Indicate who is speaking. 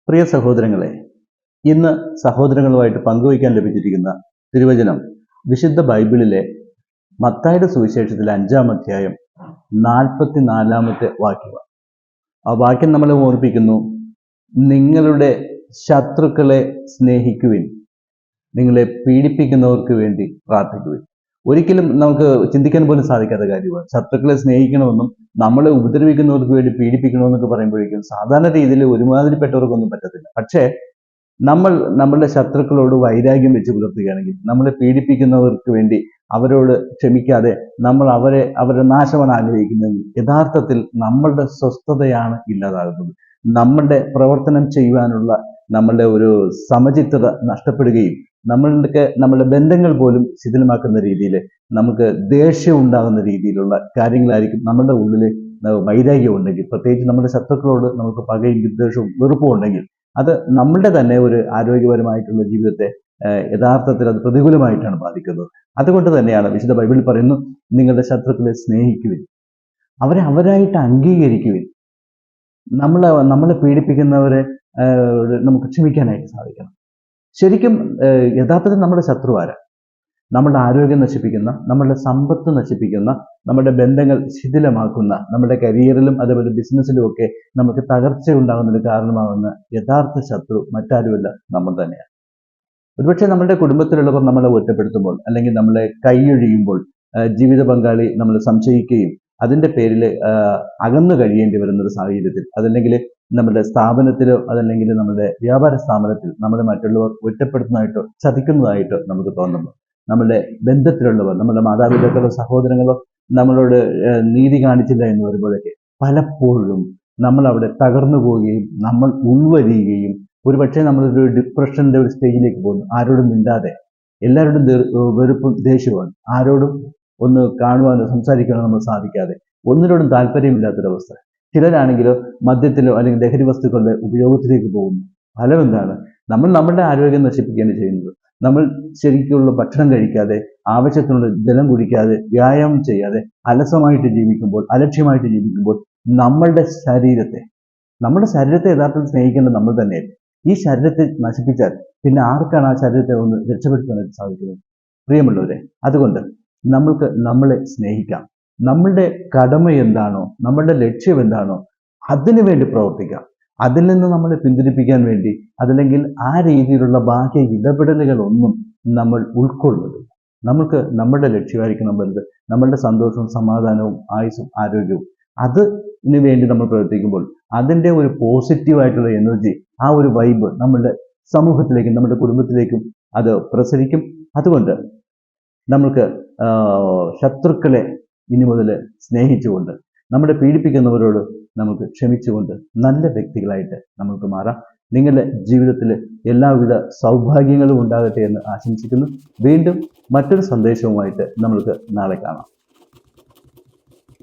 Speaker 1: പ്രിയ സഹോദരങ്ങളെ, ഇന്ന് സഹോദരങ്ങളുമായിട്ട് പങ്കുവയ്ക്കാൻ ലഭിച്ചിരിക്കുന്ന തിരുവചനം വിശുദ്ധ ബൈബിളിലെ മത്തായിയുടെ സുവിശേഷത്തിലെ 5-ാം അധ്യായം 44-ാമത്തെ വാക്യമാണ്. ആ വാക്യം നമ്മളെ ഓർപ്പിക്കുന്നു, നിങ്ങളുടെ ശത്രുക്കളെ സ്നേഹിക്കുവിൻ, നിങ്ങളെ പീഡിപ്പിക്കുന്നവർക്ക് വേണ്ടി പ്രാർത്ഥിക്കുവിൻ. ഒരിക്കലും നമുക്ക് ചിന്തിക്കാൻ പോലും സാധിക്കാത്ത കാര്യമാണ്. ശത്രുക്കളെ സ്നേഹിക്കണമെന്നും നമ്മളെ ഉപദ്രവിക്കുന്നവർക്ക് വേണ്ടി പീഡിപ്പിക്കണമെന്നൊക്കെ പറയുമ്പോഴേക്കും സാധാരണ രീതിയിൽ ഒരുമാതിരിപ്പെട്ടവർക്കൊന്നും പറ്റത്തില്ല. പക്ഷേ നമ്മളുടെ ശത്രുക്കളോട് വൈരാഗ്യം വെച്ച് പുലർത്തുകയാണെങ്കിൽ, നമ്മളെ പീഡിപ്പിക്കുന്നവർക്ക് വേണ്ടി അവരോട് ക്ഷമിക്കാതെ നമ്മൾ അവരുടെ നാശമാണ് ആഗ്രഹിക്കുന്നതെങ്കിൽ യഥാർത്ഥത്തിൽ നമ്മളുടെ സ്വസ്ഥതയാണ് ഇല്ലാതാകുന്നത്. നമ്മളുടെ പ്രവർത്തനം ചെയ്യുവാനുള്ള നമ്മളുടെ ഒരു സമചിത്തത നഷ്ടപ്പെടുകയും നമ്മളുടെ ബന്ധങ്ങൾ പോലും ശിഥിലമാക്കുന്ന രീതിയിൽ നമുക്ക് ദേഷ്യം ഉണ്ടാകുന്ന രീതിയിലുള്ള കാര്യങ്ങളായിരിക്കും നമ്മളുടെ ഉള്ളിൽ വൈരാഗ്യം ഉണ്ടെങ്കിൽ, പ്രത്യേകിച്ച് നമ്മുടെ ശത്രുക്കളോട് നമുക്ക് പകയും വിദ്വേഷവും വെറുപ്പും ഉണ്ടെങ്കിൽ അത് നമ്മളുടെ തന്നെ ഒരു ആരോഗ്യപരമായിട്ടുള്ള ജീവിതത്തെ യഥാർത്ഥത്തിൽ അത് പ്രതികൂലമായിട്ടാണ് ബാധിക്കുന്നത്. അതുകൊണ്ട് തന്നെയാണ് വിശുദ്ധ ബൈബിളിൽ പറയുന്നു, നിങ്ങളുടെ ശത്രുക്കളെ സ്നേഹിക്കുവിൻ, അവരെ അവരായിട്ട് അംഗീകരിക്കുവിൻ. നമ്മളെ പീഡിപ്പിക്കുന്നവരെ നമുക്ക് ക്ഷമിക്കാനായിട്ട് സാധിക്കണം. ശരിക്കും യഥാർത്ഥത്തിൽ നമ്മുടെ ശത്രു ആരാ? നമ്മുടെ ആരോഗ്യം നശിപ്പിക്കുന്ന, നമ്മുടെ സമ്പത്ത് നശിപ്പിക്കുന്ന, നമ്മുടെ ബന്ധങ്ങൾ ശിഥിലമാക്കുന്ന, നമ്മുടെ കരിയറിലും അതേപോലെ ബിസിനസ്സിലും ഒക്കെ നമുക്ക് തകർച്ച ഉണ്ടാകുന്നതിന് കാരണമാകുന്ന യഥാർത്ഥ ശത്രു മറ്റാരുമല്ല, നമ്മൾ തന്നെയാണ്. ഒരുപക്ഷെ നമ്മുടെ കുടുംബത്തിലുള്ളവർ നമ്മളെ ഒറ്റപ്പെടുത്തുമ്പോൾ, അല്ലെങ്കിൽ നമ്മളെ കൈയൊഴിയുമ്പോൾ, ജീവിത പങ്കാളി നമ്മളെ സംശയിക്കുകയും അതിൻ്റെ പേരിൽ അകന്നു കഴിയേണ്ടി വരുന്ന ഒരു സാഹചര്യത്തിൽ, അതല്ലെങ്കിൽ നമ്മുടെ സ്ഥാപനത്തിലോ അതല്ലെങ്കിൽ നമ്മുടെ വ്യാപാര സ്ഥാപനത്തിൽ നമ്മളെ മറ്റുള്ളവർ ഒറ്റപ്പെടുത്തുന്നതായിട്ടോ ചതിക്കുന്നതായിട്ടോ നമുക്ക് തോന്നുമ്പോൾ, നമ്മുടെ ബന്ധത്തിലുള്ളവർ, നമ്മുടെ മാതാപിതാക്കളോ സഹോദരങ്ങളോ നമ്മളോട് നീതി കാണിച്ചില്ല എന്ന് വരുമ്പോഴൊക്കെ പലപ്പോഴും നമ്മൾ അവിടെ തകർന്നു പോവുകയും നമ്മൾ ഉൾവലിയുകയും ഒരുപക്ഷെ നമ്മളൊരു ഡിപ്രഷൻ്റെ ഒരു സ്റ്റേജിലേക്ക് പോകുന്നു. ആരോടും മിണ്ടാതെ, എല്ലാവരോടും വെറുപ്പും ദേഷ്യമാണ്, ആരോടും ഒന്ന് കാണുവാനോ സംസാരിക്കാനോ നമ്മൾ സാധിക്കാതെ, ഒന്നിനോടും താല്പര്യമില്ലാത്തൊരവസ്ഥ. ചിലരാണെങ്കിലോ മദ്യത്തിലോ അല്ലെങ്കിൽ ലഹരി വസ്തുക്കളുടെ ഉപയോഗത്തിലേക്ക് പോകുന്നു. ഫലം എന്താണ്? നമ്മളുടെ ആരോഗ്യം നശിപ്പിക്കുകയാണ് ചെയ്യുന്നത്. നമ്മൾ ശരിക്കുള്ള ഭക്ഷണം കഴിക്കാതെ, ആവശ്യത്തിനുള്ള ജലം കുടിക്കാതെ, വ്യായാമം ചെയ്യാതെ അലസമായിട്ട് ജീവിക്കുമ്പോൾ, അലക്ഷ്യമായിട്ട് ജീവിക്കുമ്പോൾ നമ്മുടെ ശരീരത്തെ യഥാർത്ഥത്തിൽ സ്നേഹിക്കേണ്ടത് നമ്മൾ തന്നെയല്ലേ? ഈ ശരീരത്തെ നശിപ്പിച്ചാൽ പിന്നെ ആർക്കാണ് ആ ശരീരത്തെ ഒന്ന് രക്ഷപ്പെടുത്താനായിട്ട് സാധിക്കുന്നത്? പ്രിയമുള്ളവരെ, അതുകൊണ്ട് നമ്മൾക്ക് നമ്മളെ സ്നേഹിക്കാം. നമ്മളുടെ കടമ എന്താണോ, നമ്മളുടെ ലക്ഷ്യം എന്താണോ അതിനു വേണ്ടി പ്രവർത്തിക്കാം. അതിൽ നിന്ന് നമ്മളെ പിന്തിരിപ്പിക്കാൻ വേണ്ടി അതല്ലെങ്കിൽ ആ രീതിയിലുള്ള ബാഹ്യ ഇടപെടലുകളൊന്നും നമ്മൾ ഉൾക്കൊള്ളുന്നത്. നമുക്ക് നമ്മുടെ ലക്ഷ്യമായിരിക്കണം വലുത്. നമ്മളുടെ സന്തോഷവും സമാധാനവും ആയുസ്സും ആരോഗ്യവും അതിനു വേണ്ടി നമ്മൾ പ്രവർത്തിക്കുമ്പോൾ അതിൻ്റെ ഒരു പോസിറ്റീവായിട്ടുള്ള എനർജി, ആ ഒരു വൈബ് നമ്മളുടെ സമൂഹത്തിലേക്കും നമ്മുടെ കുടുംബത്തിലേക്കും അത് പ്രസരിക്കും. അതുകൊണ്ട് നമ്മൾക്ക് ശത്രുക്കളെ ഇനി മുതൽ സ്നേഹിച്ചുകൊണ്ട്, നമ്മളെ പീഡിപ്പിക്കുന്നവരോട് നമുക്ക് ക്ഷമിച്ചുകൊണ്ട് നല്ല വ്യക്തികളായിട്ട് നമുക്ക് മാറാം. നിങ്ങളുടെ ജീവിതത്തിൽ എല്ലാവിധ സൗഭാഗ്യങ്ങളും ഉണ്ടാകട്ടെ എന്ന് ആശംസിക്കുന്നു. വീണ്ടും മറ്റൊരു സന്ദേശവുമായിട്ട് നമ്മൾക്ക് നാളെ കാണാം.